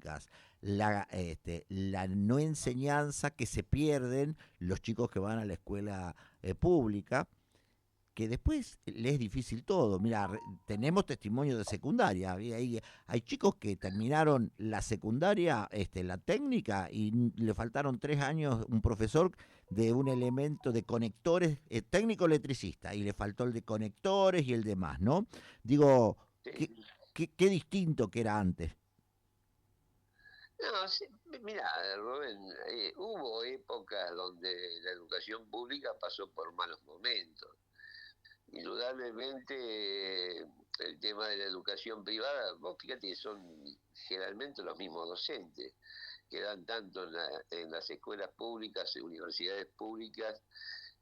públicas, la no enseñanza que se pierden los chicos que van a la escuela pública, que después le es difícil todo. Mira, tenemos testimonio de secundaria. Hay chicos que terminaron la secundaria, la técnica, y le faltaron 3 años un profesor de un elemento de conectores, técnico electricista, y le faltó el de conectores y el demás, ¿no? Digo, qué, Sí. qué distinto que era antes. No, sí, mira, Rubén, hubo épocas donde la educación pública pasó por malos momentos. Indudablemente, el tema de la educación privada, vos fíjate que son generalmente los mismos docentes que dan tanto en las escuelas públicas, universidades públicas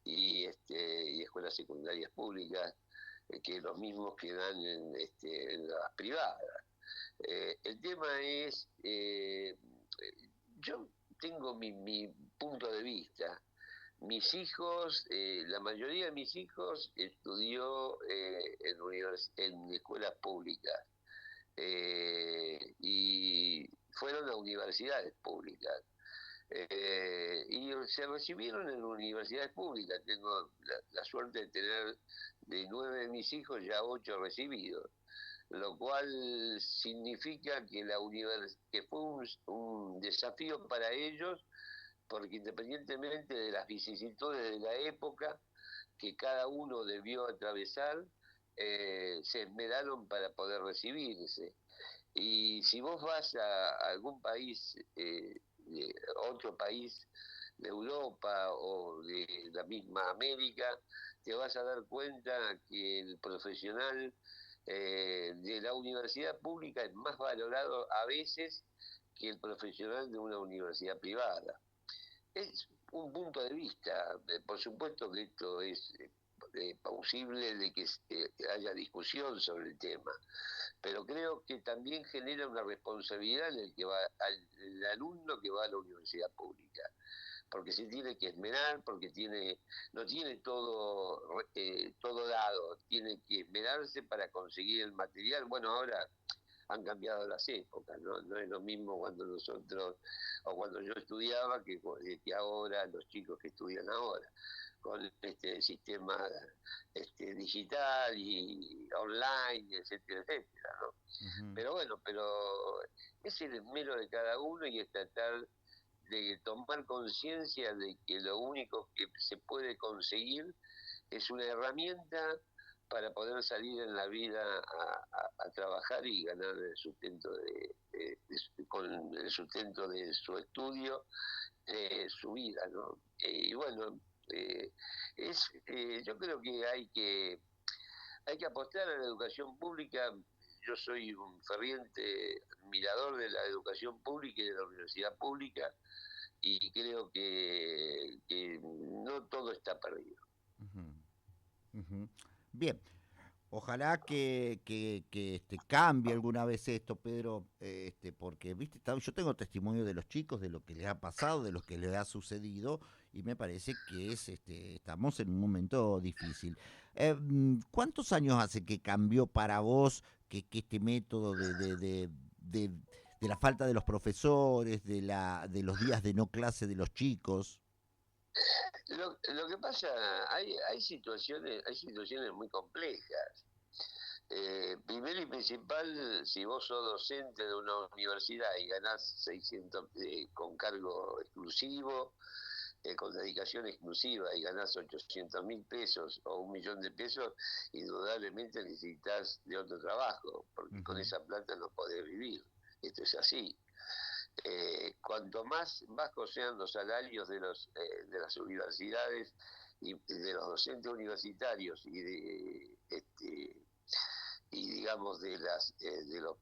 y escuelas secundarias públicas, que los mismos que dan en las privadas. El tema es, yo tengo mi punto de vista. Mis hijos, la mayoría de mis hijos estudió en escuelas públicas y fueron a universidades públicas. Y se recibieron en universidades públicas. Tengo la suerte de tener de 9 de mis hijos ya 8 recibidos, lo cual significa que que fue un desafío para ellos, porque independientemente de las vicisitudes de la época que cada uno debió atravesar, se esmeraron para poder recibirse. Y si vos vas a algún país, otro país de Europa o de la misma América, te vas a dar cuenta que el profesional de la universidad pública es más valorado a veces que el profesional de una universidad privada. Es un punto de vista. Por supuesto que esto es plausible de que haya discusión sobre el tema, pero creo que también genera una responsabilidad en el que va el alumno que va a la universidad pública, porque se tiene que esmerar, porque no tiene todo dado, tiene que esmerarse para conseguir el material. Bueno, ahora han cambiado las épocas, ¿no? No es lo mismo cuando nosotros, o cuando yo estudiaba, que ahora los chicos que estudian ahora, con este sistema digital y online, etcétera, etcétera, ¿no? Ujú. Pero bueno, pero es el esmero de cada uno y es tratar de tomar conciencia de que lo único que se puede conseguir es una herramienta para poder salir en la vida a trabajar y ganar el sustento con el sustento de su estudio, de su vida, ¿no? Y bueno, yo creo que hay que apostar a la educación pública. Yo soy un ferviente admirador de la educación pública y de la universidad pública y creo que no todo está perdido. Ujú. Ujú. Bien, ojalá que cambie alguna vez esto, Pedro, porque viste, yo tengo testimonio de los chicos, de lo que les ha pasado, de lo que les ha sucedido, y me parece que estamos en un momento difícil. ¿Cuántos años hace que cambió para vos que este método de la falta de los profesores, de los días de no clase de los chicos? Lo que pasa, hay situaciones muy complejas. Primero y principal, si vos sos docente de una universidad y ganás 600 con cargo exclusivo, con dedicación exclusiva y ganás 800.000 pesos o 1.000.000 de pesos, indudablemente necesitas de otro trabajo, porque con Ujú. esa plata no podés vivir. Esto es así. Cuanto más bajos sean los salarios de las universidades y de los docentes universitarios y digamos de los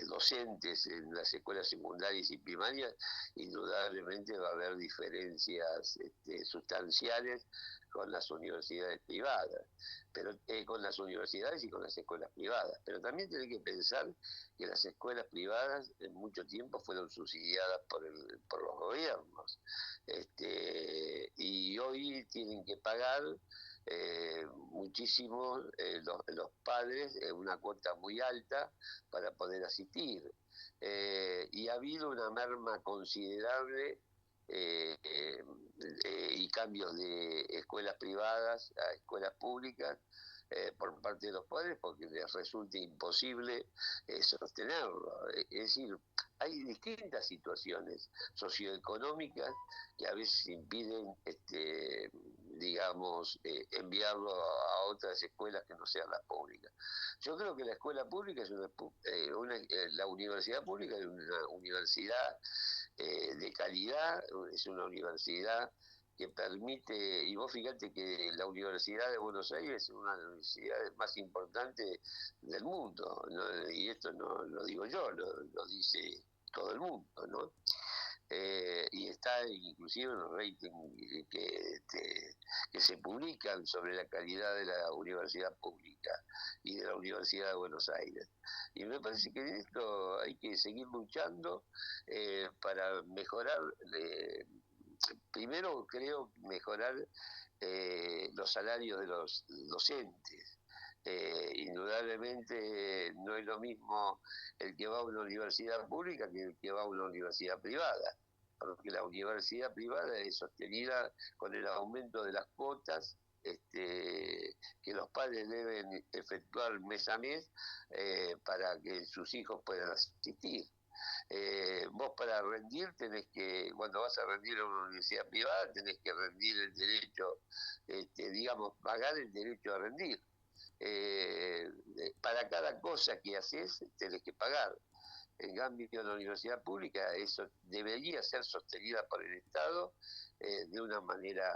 docentes en las escuelas secundarias y primarias, indudablemente va a haber diferencias sustanciales con las universidades privadas, pero con las universidades y con las escuelas privadas. Pero también tiene que pensar que las escuelas privadas en mucho tiempo fueron subsidiadas por los gobiernos, y hoy tienen que pagar muchísimo los padres, una cuota muy alta para poder asistir. Y ha habido una merma considerable y cambios de escuelas privadas a escuelas públicas por parte de los padres porque les resulta imposible sostenerlo. Es decir, hay distintas situaciones socioeconómicas que a veces impiden, digamos, enviarlo a otras escuelas que no sean las públicas. Yo creo que la escuela pública es la universidad pública es una universidad de calidad, es una universidad que permite, y vos fíjate que la Universidad de Buenos Aires es una de las universidades más importantes del mundo, ¿no? Y esto no lo digo yo, lo dice todo el mundo, ¿no? Y está inclusive en los ratings que se publican sobre la calidad de la universidad pública y de la Universidad de Buenos Aires. Y me parece que en esto hay que seguir luchando para mejorar, primero creo mejorar los salarios de los docentes. Indudablemente no es lo mismo el que va a una universidad pública que el que va a una universidad privada, porque la universidad privada es sostenida con el aumento de las cuotas que los padres deben efectuar mes a mes para que sus hijos puedan asistir. Vos para rendir cuando vas a rendir a una universidad privada, tenés que rendir el derecho, digamos, pagar el derecho a rendir. Para cada cosa que haces tenés que pagar. En cambio, en la universidad pública eso debería ser sostenida por el Estado de una manera,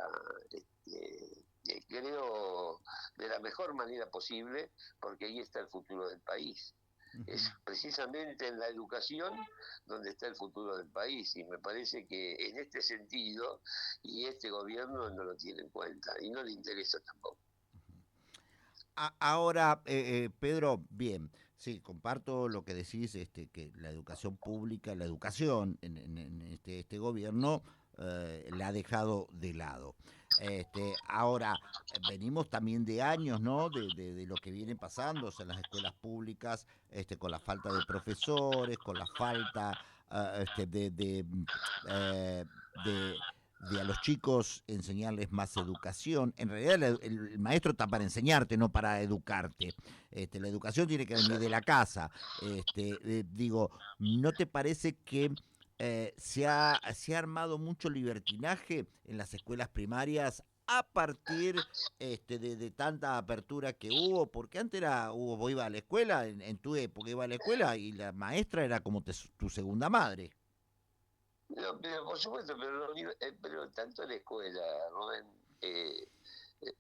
creo, de la mejor manera posible, porque ahí está el futuro del país. Es precisamente en la educación donde está el futuro del país, y me parece que en este sentido, y este gobierno no lo tiene en cuenta, y no le interesa tampoco. Ahora, Pedro, bien, sí, comparto lo que decís, que la educación pública, la educación en este gobierno la ha dejado de lado. Ahora, venimos también de años, ¿no? De lo que viene pasando, o sea, en las escuelas públicas, con la falta de profesores, con la falta de a los chicos enseñarles más educación. En realidad el maestro está para enseñarte, no para educarte. La educación tiene que venir de la casa. Digo, ¿no te parece que se ha armado mucho libertinaje en las escuelas primarias a partir de tanta apertura que hubo? Porque antes vos ibas a la escuela, en tu época ibas a la escuela y la maestra era como tu segunda madre. No, pero por supuesto, pero tanto la escuela, Rubén,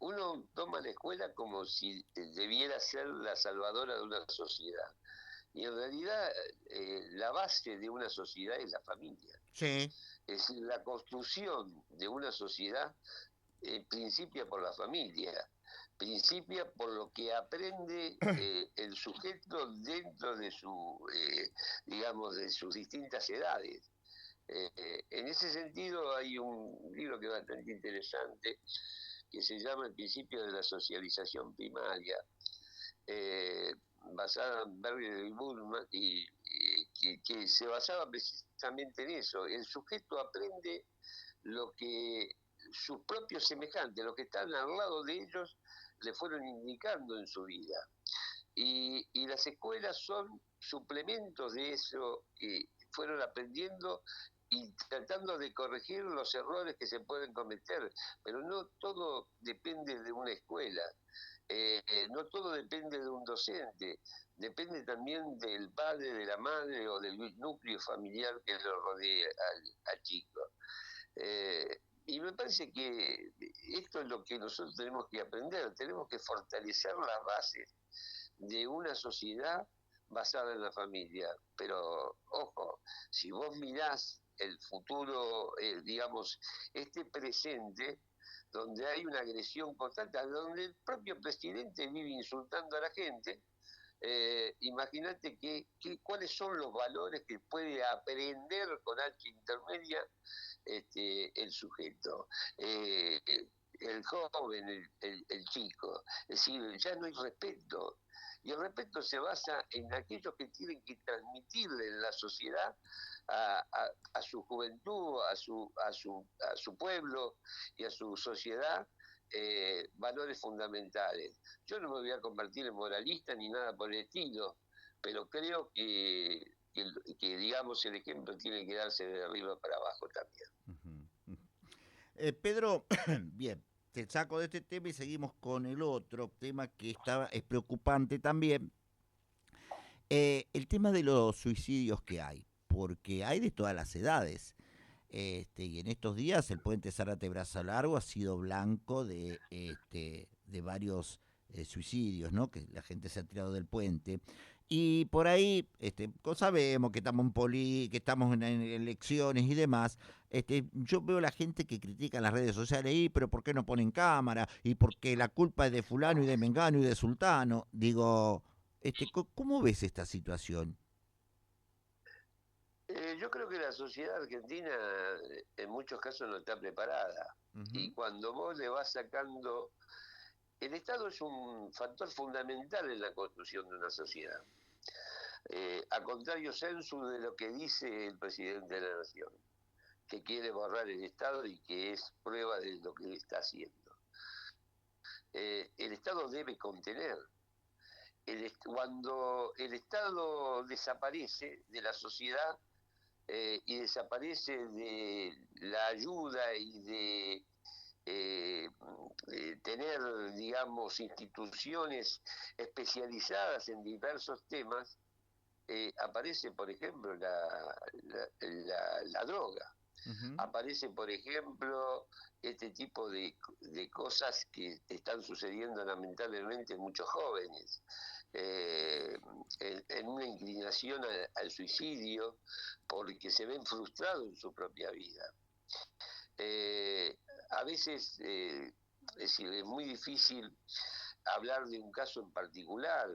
uno toma la escuela como si debiera ser la salvadora de una sociedad. Y en realidad la base de una sociedad es la familia. Sí. Es decir, la construcción de una sociedad principia por la familia, principia por lo que aprende el sujeto dentro de digamos, de sus distintas edades. En ese sentido hay un libro que es bastante interesante que se llama El principio de la socialización primaria, basada en Berger y Bullman, que se basaba precisamente en eso. El sujeto aprende lo que sus propios semejantes, los que están al lado de ellos, le fueron indicando en su vida. Y las escuelas son suplementos de eso que fueron aprendiendo y tratando de corregir los errores que se pueden cometer, pero no todo depende de una escuela, no todo depende de un docente, depende también del padre, de la madre o del núcleo familiar que lo rodea al chico. Y me parece que esto es lo que nosotros tenemos que aprender, tenemos que fortalecer las bases de una sociedad basada en la familia. Pero, ojo, si vos mirás el futuro, digamos, este presente, donde hay una agresión constante, donde el propio presidente vive insultando a la gente, imagínate cuáles son los valores que puede aprender con H intermedia el sujeto. El joven, el chico. Es decir, ya no hay respeto. Y el respeto se basa en aquellos que tienen que transmitirle en la sociedad a su juventud, a su pueblo y a su sociedad valores fundamentales. Yo no me voy a convertir en moralista ni nada por el estilo, pero creo que digamos, el ejemplo tiene que darse de arriba para abajo también. Pedro, bien, te saco de este tema y seguimos con el otro tema que es preocupante también. El tema de los suicidios que hay, porque hay de todas las edades. Y en estos días el puente Zárate Brazo Largo ha sido blanco de varios suicidios, ¿no? Que la gente se ha tirado del puente. Y por ahí, sabemos que estamos que estamos en elecciones y demás. Yo veo la gente que critica en las redes sociales, pero ¿por qué no ponen cámara? Y porque la culpa es de fulano y de mengano y de sultano. Digo, ¿cómo ves esta situación? Yo creo que la sociedad argentina en muchos casos no está preparada. Y Ujú. cuando vos le vas sacando... El Estado es un factor fundamental en la construcción de una sociedad. A contrario sensu de lo que dice el presidente de la Nación, que quiere borrar el Estado y que es prueba de lo que está haciendo. El Estado debe contener. Cuando el Estado desaparece de la sociedad y desaparece de la ayuda y de tener, digamos, instituciones especializadas en diversos temas, aparece, por ejemplo, la droga. Ujú. Aparece, por ejemplo, este tipo de cosas que están sucediendo lamentablemente en muchos jóvenes, en una inclinación al suicidio porque se ven frustrados en su propia vida. A veces, es decir, es muy difícil hablar de un caso en particular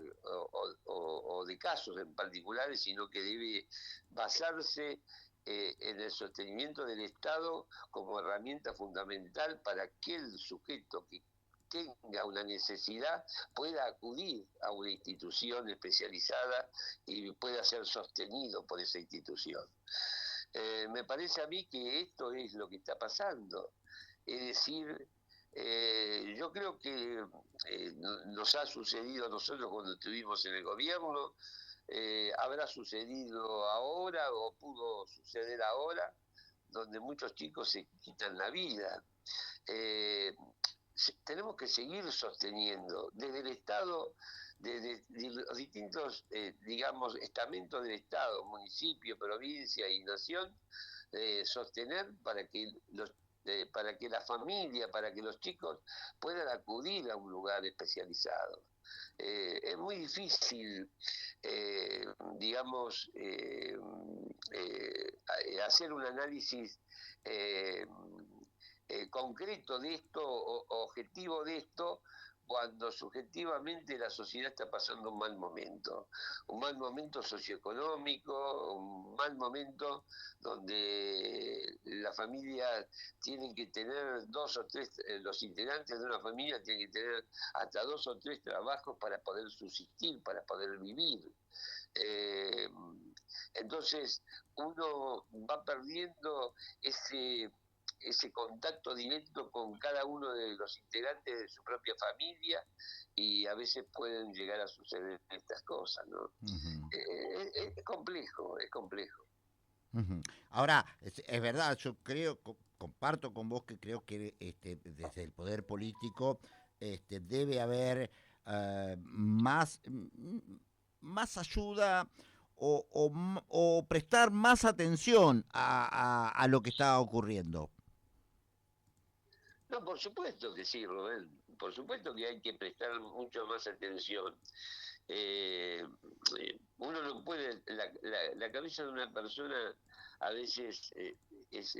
o de casos en particulares, sino que debe basarse en el sostenimiento del Estado como herramienta fundamental para que el sujeto que tenga una necesidad pueda acudir a una institución especializada y pueda ser sostenido por esa institución. Me parece a mí que esto es lo que está pasando. Es decir, yo creo que nos ha sucedido a nosotros cuando estuvimos en el gobierno, habrá sucedido ahora o pudo suceder ahora, donde muchos chicos se quitan la vida. Eh, Tenemos que seguir sosteniendo desde el Estado, desde los distintos, digamos, estamentos del Estado, municipio, provincia y nación, sostener para que la familia, para que los chicos puedan acudir a un lugar especializado. Es muy difícil, digamos, hacer un análisis eh, concreto de esto, objetivo de esto, cuando subjetivamente la sociedad está pasando un mal momento socioeconómico, un mal momento donde la familia tienen que tener dos o tres, los integrantes de una familia tienen que tener hasta dos o tres trabajos para poder subsistir, para poder vivir. Eh, entonces uno va perdiendo ese contacto directo con cada uno de los integrantes de su propia familia y a veces pueden llegar a suceder estas cosas, ¿no? Ujú. Es complejo, es complejo. Ujú. Ahora, es verdad, yo creo, comparto con vos que creo que desde el poder político debe haber más ayuda o prestar más atención a lo que está ocurriendo. No, por supuesto que sí, Rubén. Por supuesto que hay que prestar mucho más atención. Eh, Uno no puede, la cabeza de una persona a veces es,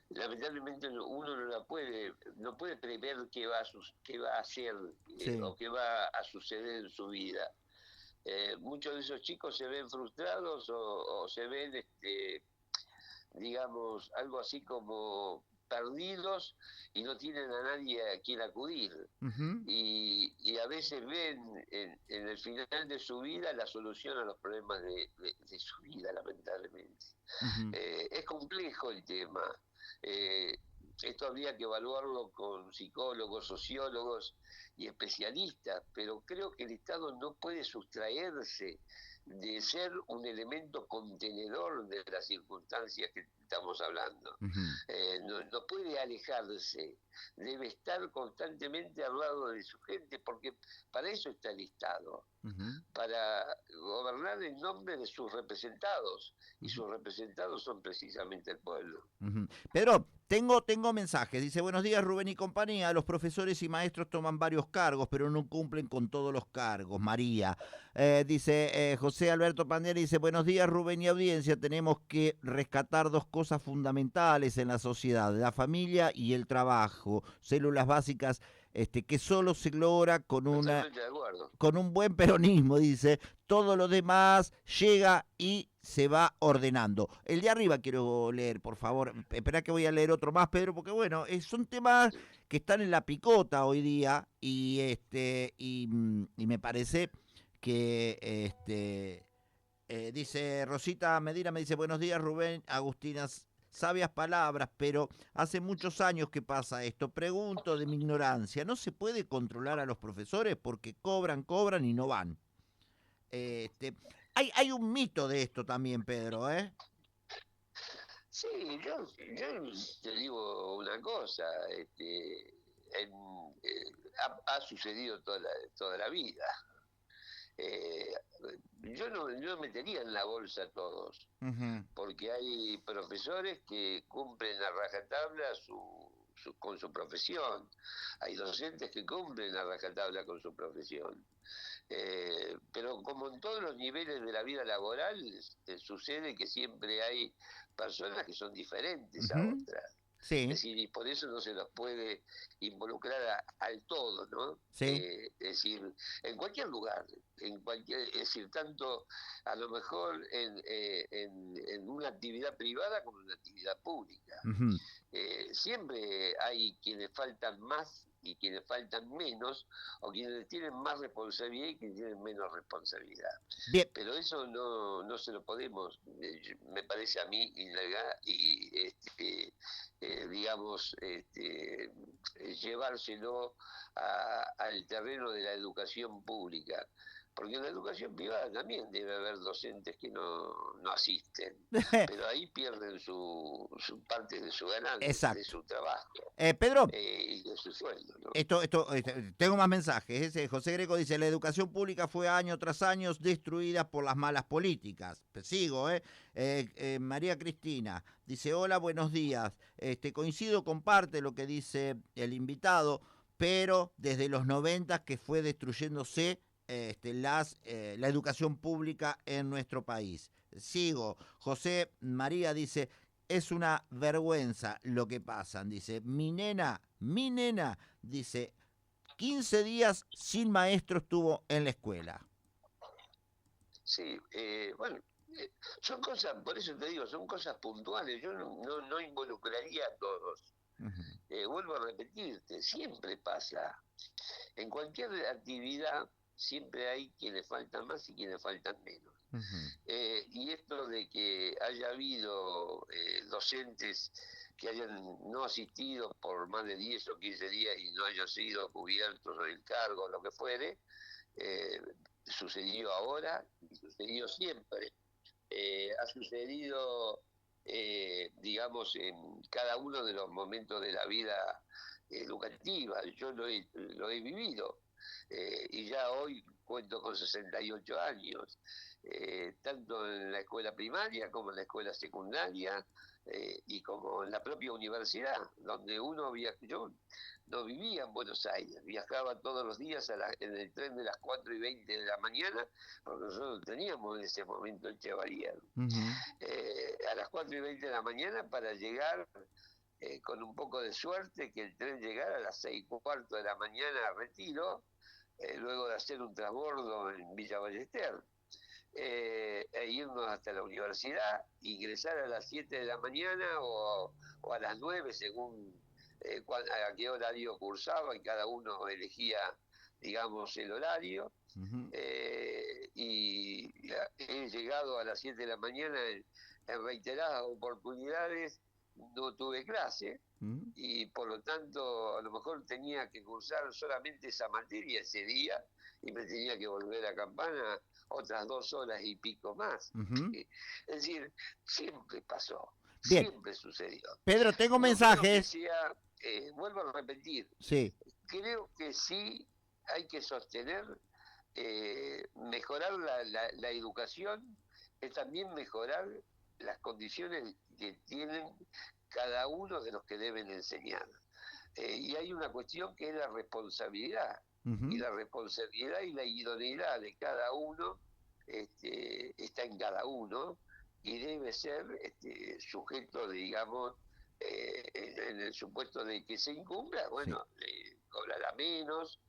lamentablemente uno no la puede, no puede prever qué va a hacer Sí. o qué va a suceder en su vida. Muchos de esos chicos se ven frustrados o se ven, digamos, algo así como perdidos y no tienen a nadie a quien acudir. Ujú. Y a veces ven en el final de su vida la solución a los problemas de su vida, lamentablemente. Ujú. Es complejo el tema. Eh, Esto habría que evaluarlo con psicólogos, sociólogos y especialistas, pero creo que el Estado no puede sustraerse de ser un elemento contenedor de las circunstancias que estamos hablando. Ujú. No puede alejarse, debe estar constantemente al lado de su gente, porque para eso está el Estado, Ujú. para gobernar en nombre de sus representados, y Ujú. sus representados son precisamente el pueblo. Ujú. Pedro, tengo mensajes. Dice, buenos días Rubén y compañía. Los profesores y maestros toman varios cargos, pero no cumplen con todos los cargos. María. Dice José Alberto Pandera, dice, buenos días Rubén y audiencia. Tenemos que rescatar dos cosas fundamentales en la sociedad, la familia y el trabajo. Células básicas que solo se logra Totalmente de acuerdo. con un buen peronismo, dice, todo lo demás llega y se va ordenando. El de arriba quiero leer, por favor. Espera que voy a leer otro más, Pedro, porque bueno, son temas que están en la picota hoy día y me parece que dice Rosita Medina, me dice, buenos días Rubén, Agustina, sabias palabras, pero hace muchos años que pasa esto. Pregunto de mi ignorancia, ¿no se puede controlar a los profesores porque cobran y no van? Este, hay un mito de esto también, Pedro, ¿eh? Sí, yo te digo una cosa, en, ha sucedido toda la vida. Eh, yo metería en la bolsa a todos, Ujú. porque hay profesores que cumplen a rajatabla con su profesión, hay docentes que cumplen a rajatabla con su profesión. Pero como en todos los niveles de la vida laboral, sucede que siempre hay personas que son diferentes a Ujú. otras. Es Sí, decir, y por eso no se los puede involucrar al todo, ¿no? sí. Es decir, en cualquier lugar, es decir, tanto a lo mejor en una actividad privada como en una actividad pública. Ujú. Siempre hay quienes faltan más y quienes faltan menos, o quienes tienen más responsabilidad y quienes tienen menos responsabilidad. Bien. Pero eso no se lo podemos, me parece a mí, y digamos, llevárselo al terreno de la educación pública. Porque en la educación privada también debe haber docentes que no asisten, pero ahí pierden su parte de su ganancia, de Exacto. su trabajo Pedro, y de su sueldo, ¿no? tengo más mensajes. José Greco dice, la educación pública fue año tras año destruida por las malas políticas. Sigo, ¿eh? María Cristina dice, hola, buenos días. Coincido con parte de lo que dice el invitado, pero desde los 90 que fue destruyéndose la educación pública en nuestro país. Sigo. José María dice, es una vergüenza lo que pasan. Dice, mi nena, dice, 15 días sin maestro estuvo en la escuela. Sí, bueno, son cosas, por eso te digo, son cosas puntuales. Yo no involucraría a todos. Ujú. Vuelvo a repetirte, siempre pasa. En cualquier actividad siempre hay quienes faltan más y quienes faltan menos. Ujú. Y esto de que haya habido docentes que hayan no asistido por más de 10 o 15 días y no hayan sido cubiertos del cargo o lo que fuere, eh, sucedió ahora y sucedió siempre. Ha sucedido, digamos, en cada uno de los momentos de la vida educativa. Yo lo he vivido y ya hoy cuento con 68 años, tanto en la escuela primaria como en la escuela secundaria y como en la propia universidad, donde yo no vivía en Buenos Aires, viajaba todos los días en el tren de las 4:20 de la mañana, porque nosotros teníamos en ese momento el Chevalier, Ujú. a las 4:20 de la mañana para llegar con un poco de suerte, que el tren llegara a las 6:15 de la mañana a Retiro, luego de hacer un transbordo en Villa Ballester. e irnos hasta la universidad, ingresar a las 7 de la mañana o a las 9 según a qué horario cursaba, y cada uno elegía, digamos, el horario. Ujú. Y he llegado a las 7 de la mañana en reiteradas oportunidades, no tuve clase, Ujú. y por lo tanto a lo mejor tenía que cursar solamente esa materia ese día, y me tenía que volver a Campana otras 2 horas y pico más. Ujú. Es decir, siempre pasó, Bien, siempre sucedió. Pedro, tengo No creo que mensajes. sea, vuelvo a repetir, Sí. creo que sí hay que sostener, mejorar la educación, es también mejorar las condiciones que tienen cada uno de los que deben enseñar. Y hay una cuestión que es la responsabilidad, y Ujú. la responsabilidad y la idoneidad de cada uno está en cada uno, y debe ser sujeto, digamos, en el supuesto de que se incumpla, Sí. bueno, cobrará menos,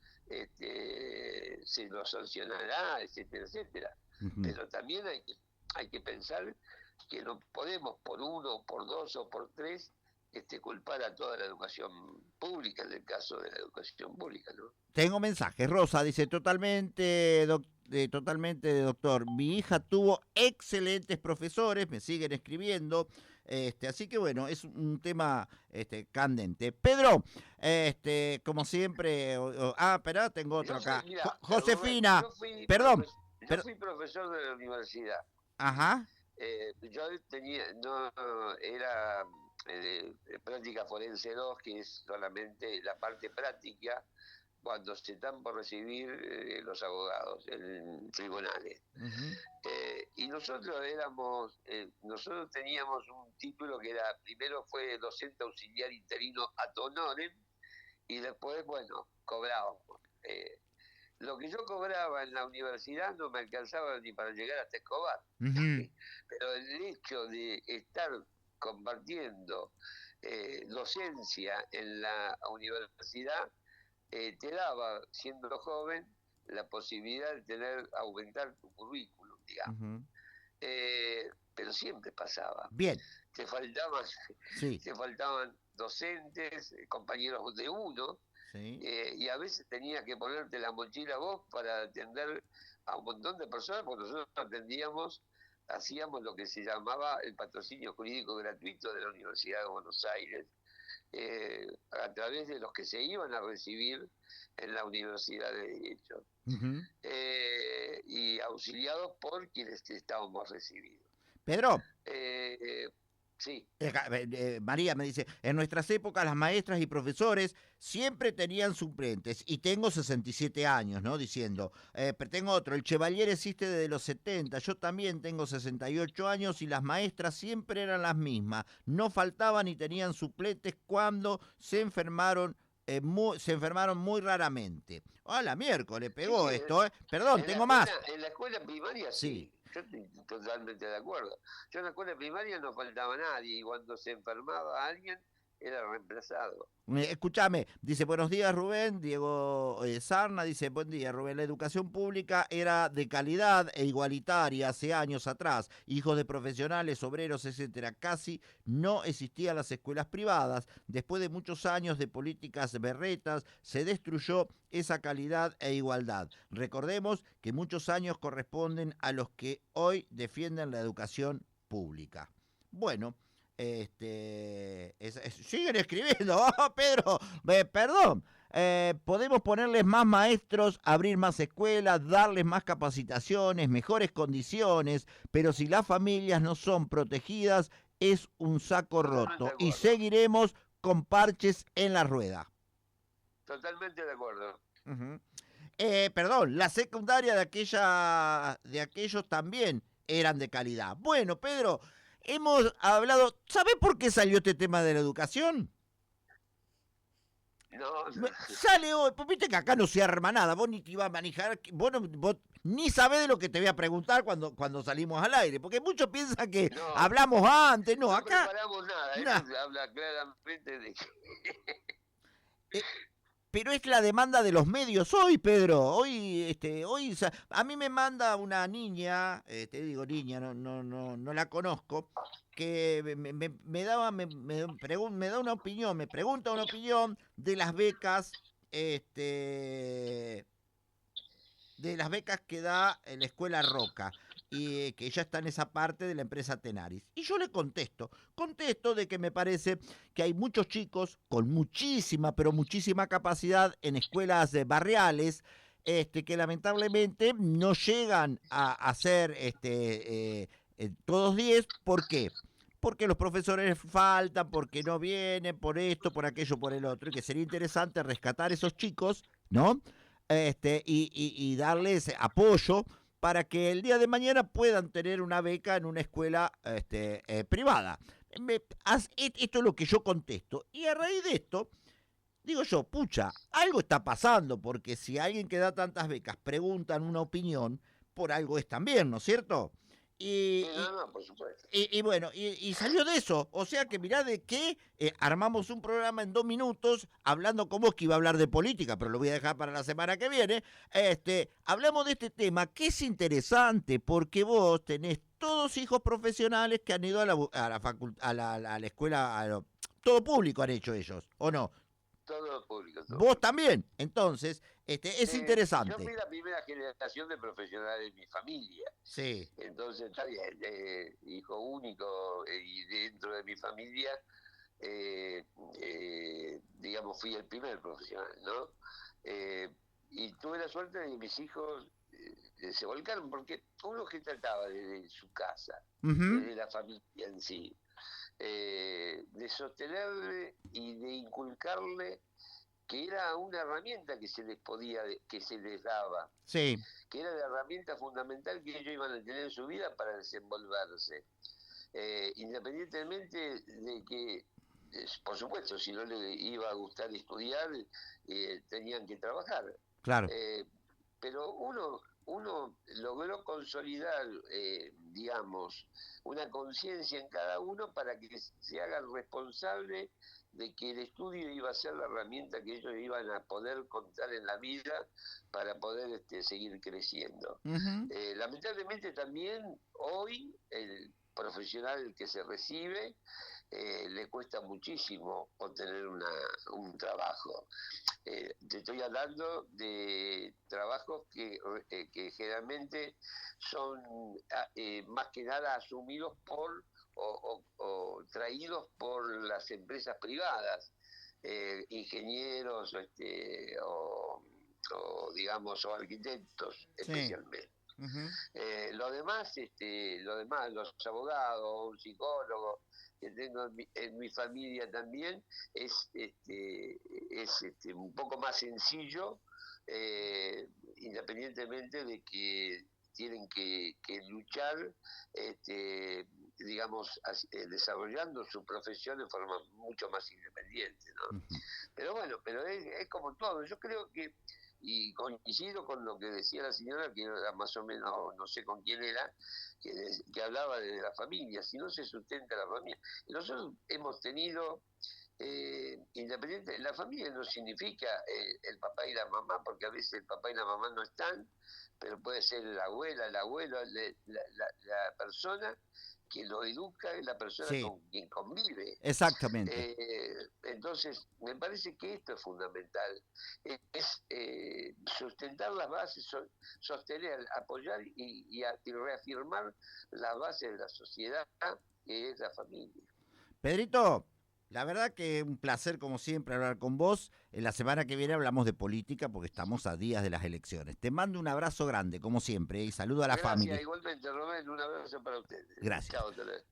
se lo sancionará, etcétera, etcétera. Ujú. Pero también hay que pensar que no podemos por uno, por dos o por tres culpar a toda la educación pública, en el caso de la educación pública, ¿no? Tengo mensajes. Rosa dice, totalmente, doctor. Mi hija tuvo excelentes profesores, me siguen escribiendo. Así que bueno, es un tema candente. Pedro, como siempre, espera, tengo otro Yo soy, acá. mira, Rubén, Josefina, perdón, yo pero, fui profesor de la universidad. ajá, Yo tenía, no era práctica forense 2, que es solamente la parte práctica cuando se están por recibir los abogados en tribunales. ujú, Y nosotros teníamos un título que era, primero fue docente auxiliar interino ad honorem, y después, bueno, cobrábamos. Lo que yo cobraba en la universidad no me alcanzaba ni para llegar hasta Escobar. ujú, Pero el hecho de estar compartiendo docencia en la universidad te daba, siendo joven, la posibilidad de aumentar tu currículum, digamos. ujú. Pero siempre pasaba. Bien, Te faltaban, sí, te faltaban docentes, compañeros de uno, sí. y a veces tenías que ponerte la mochila vos para atender a un montón de personas, porque nosotros hacíamos lo que se llamaba el patrocinio jurídico gratuito de la Universidad de Buenos Aires, a través de los que se iban a recibir en la Universidad de Derecho, Ujú. y auxiliados por quienes estábamos recibidos. Pedro, Sí. María me dice, en nuestras épocas las maestras y profesores siempre tenían suplentes y tengo 67 años, ¿no? Diciendo, tengo otro, el Chevalier existe desde los 70, yo también tengo 68 años y las maestras siempre eran las mismas, no faltaban y tenían suplentes cuando se enfermaron muy raramente. Hola, miércoles, Sí, pegó esto, ¿eh? Perdón, tengo más. en la escuela primaria Sí. sí, yo estoy totalmente de acuerdo. Yo en la escuela primaria no faltaba nadie, y cuando se enfermaba alguien era reemplazado. Escúchame, dice, buenos días Rubén, Diego Sarna dice, buen día Rubén, la educación pública era de calidad e igualitaria hace años atrás, hijos de profesionales, obreros, etcétera, casi no existían las escuelas privadas, después de muchos años de políticas berretas se destruyó esa calidad e igualdad. Recordemos que muchos años corresponden a los que hoy defienden la educación pública. Bueno, siguen escribiendo. Oh, Pedro, perdón. Podemos ponerles más maestros, abrir más escuelas, darles más capacitaciones, mejores condiciones, pero si las familias no son protegidas, es un saco Totalmente de roto y acuerdo. seguiremos con parches en la rueda. Totalmente de acuerdo. Uh-huh. Perdón, la secundaria de aquellos también eran de calidad. Bueno, Pedro, hemos hablado. ¿Sabés por qué salió este tema de la educación? No, no. Sale hoy, pues viste que acá no se arma nada, vos ni te ibas a manejar, vos ni sabés de lo que te voy a preguntar cuando salimos al aire, porque muchos piensan que No, hablamos antes, no, no acá, preparamos nada, nah, eso habla claramente de que pero es la demanda de los medios hoy, Pedro. Hoy a mí me manda una niña, te digo niña, no la conozco, que me daba, me da una opinión, me pregunta una opinión de las becas, de las becas que da la Escuela Roca, y que ella está en esa parte de la empresa Tenaris. Y yo le contesto de que me parece que hay muchos chicos con muchísima, pero muchísima capacidad en escuelas barriales, que lamentablemente no llegan a ser todos 10. ¿Por qué? Porque los profesores faltan, porque no vienen, por esto, por aquello, por el otro, y que sería interesante rescatar esos chicos, ¿no? Y darles apoyo para que el día de mañana puedan tener una beca en una escuela privada. Esto es lo que yo contesto. Y a raíz de esto, digo yo, pucha, algo está pasando, porque si alguien que da tantas becas preguntan una opinión, por algo es también, ¿no es cierto? No, por supuesto. Bueno, y salió de eso. O sea que mirá de qué armamos un programa en 2 minutos hablando con vos, que iba a hablar de política, pero lo voy a dejar para la semana que viene. Hablamos de este tema que es interesante porque vos tenés todos hijos profesionales que han ido a la escuela, todo público han hecho ellos, ¿o no? Todo público. Todo Vos público. También. Entonces, es interesante. Yo fui la primera generación de profesionales de mi familia. Sí. Entonces, está bien, hijo único, y dentro de mi familia, digamos, fui el primer profesional, ¿no? Y tuve la suerte de que mis hijos se volcaron, porque uno que trataba desde su casa, desde la familia en sí, de sostenerle y de inculcarle que era una herramienta que se les daba, Sí. que era la herramienta fundamental que ellos iban a tener en su vida para desenvolverse, independientemente de que, por supuesto, si no les iba a gustar estudiar, tenían que trabajar. Claro. Pero uno logró consolidar, digamos, una conciencia en cada uno para que se hagan responsable de que el estudio iba a ser la herramienta que ellos iban a poder contar en la vida para poder seguir creciendo. Lamentablemente también hoy el profesional que se recibe le cuesta muchísimo obtener un trabajo. Te estoy hablando de trabajos que generalmente son más que nada asumidos por o traídos por las empresas privadas, ingenieros o digamos o arquitectos especialmente. Lo demás, los abogados, un psicólogo que tengo en mi familia también, es un poco más sencillo, independientemente de que tienen que luchar, digamos, desarrollando su profesión de forma mucho más independiente, ¿no? Pero bueno, es como todo. Yo creo que, y coincido con lo que decía la señora, que era más o menos, no sé con quién era, que hablaba de la familia. Si no se sustenta la familia, nosotros hemos tenido, independiente, la familia no significa el papá y la mamá, porque a veces el papá y la mamá no están, pero puede ser la abuela, el abuelo, la persona que lo educa, es la persona con quien convive. Exactamente. Entonces, me parece que esto es fundamental, es sustentar las bases, sostener, apoyar y reafirmar las bases de la sociedad, que es la familia. Pedrito, la verdad que un placer como siempre hablar con vos. En la semana que viene hablamos de política porque estamos a días de las elecciones. Te mando un abrazo grande como siempre y saludo a la familia. Gracias, igualmente, Rubén, un abrazo para ustedes. Gracias. Chao, hasta luego.